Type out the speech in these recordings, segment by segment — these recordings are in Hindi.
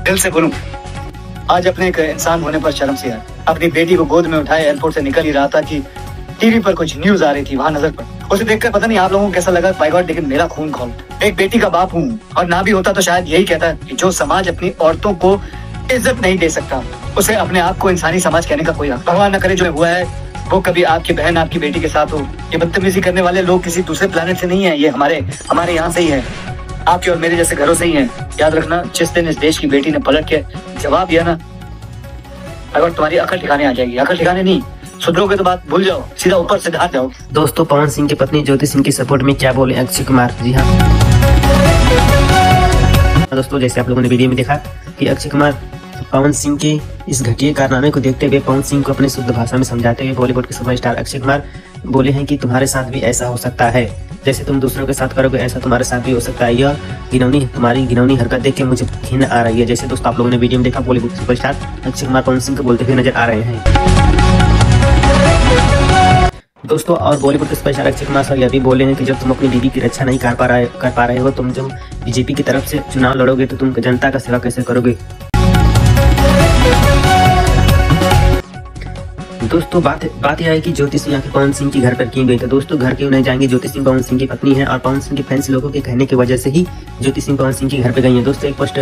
दिल से बोलूं, आज अपने एक इंसान होने पर शर्म से है। अपनी बेटी को गोद में उठाए एयरपोर्ट से निकल ही रहा था कि टीवी पर कुछ न्यूज आ रही थी। वहां नजर पड़ी, उसे देखकर पता नहीं आप लोगों को कैसा लगा, बाय गॉड, लेकिन मेरा खून खौल। एक बेटी का बाप हूँ, और ना भी होता तो शायद यही कहता कि जो समाज अपनी औरतों को इज्जत नहीं दे सकता, उसे अपने आप को इंसानी समाज कहने का कोई हक। भगवान न करे जो हुआ है वो कभी आपकी बहन आपकी बेटी के साथ हो। ये बदतमीजी करने वाले लोग किसी दूसरे प्लेनेट से नहीं है, ये हमारे यहाँ से ही है, आपके और मेरे जैसे घरों से ही है। याद रखना, जिस दिन इस देश की बेटी ने पलट के जवाब दिया ना, अगर तुम्हारी अकल ठिकाने आ जाएगी। अकल ठिकाने नहीं, सुधरोगे तो बात भूल जाओ, सीधा ऊपर से हाथ जाओ। दोस्तों, पवन सिंह की पत्नी ज्योति सिंह के सपोर्ट में क्या बोले अक्षय कुमार। जी हाँ दोस्तों, जैसे आप लोगों ने वीडियो में देखा कि अक्षय कुमार पवन सिंह के इस घटिया कारनामे को देखते हुए पवन सिंह को अपने शुद्ध भाषा में समझाते हुए बॉलीवुड के सुपरस्टार अक्षय कुमार बोले हैं कि तुम्हारे साथ भी ऐसा हो सकता है, जैसे तुम दूसरों के साथ करोगे ऐसा तुम्हारे साथ भी हो सकता है। यह तुम्हारी घिनौनी हरकत देख के मुझे घिन आ रही है। जैसे दोस्तों आप लोगों ने वीडियो में देखा, बॉलीवुड सुपरस्टार अक्षय कुमार पवन सिंह को बोलते हुए नजर आ रहे हैं दोस्तों। और बॉलीवुड के सुपरस्टार अक्षय कुमार सर यह भी बोले हैं कि जब तुम अपनी बीवी की रक्षा नहीं कर पा रहे हो, तुम जब बीजेपी की तरफ से चुनाव लड़ोगे तो तुम जनता का सेवा कैसे करोगे। दोस्तों बात यह है कि ज्योति सिंह आके पवन सिंह के घर पर क्यों गई। तो दोस्तों, घर क्यों नहीं जाएंगे, ज्योति सिंह पवन सिंह की पत्नी है और पवन सिंह के फैंस लोगों के कहने की वजह से ही ज्योति सिंह पवन सिंह के घर पे गई है। दोस्तों, एक पोस्ट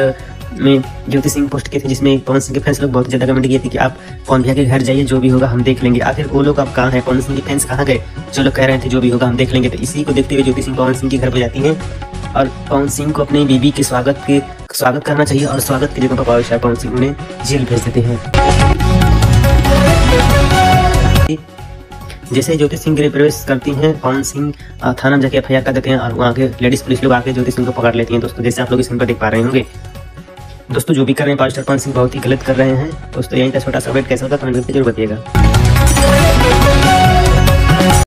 में ज्योति सिंह पोस्ट किए थे जिसमें पवन सिंह के फैंस लोग बहुत ज्यादा कमेंट किए थे कि आप पवन भैया के घर जाइए, जो भी होगा हम देख लेंगे। आखिर वो लोग अब कहाँ है, पवन सिंह के फैंस कहाँ गए जो लोग कह रहे थे जो भी होगा हम देख लेंगे। तो इसी को देखते हुए ज्योति सिंह पवन सिंह के घर पे जाती है और पवन सिंह को अपनी बीवी के स्वागत करना चाहिए और स्वागत के जगह पर पवन सिंह उन्हें जेल भेज देते हैं। जैसे ज्योति सिंह गृह प्रवेश करती हैं, पवन सिंह थाना में जाके एफआईआर कर देते हैं और वहाँ के लेडीज पुलिस लोग आके ज्योति सिंह को पकड़ लेती हैं। दोस्तों, जैसे आप लोग स्क्रीन पर देख पा रहे होंगे, दोस्तों जो भी कर रहे हैं पास्टर पवन सिंह बहुत ही गलत कर रहे हैं। दोस्तों, यहीं का छोटा सा अपडेट कैसा होगा कमेंट करके जरूर बताइएगा।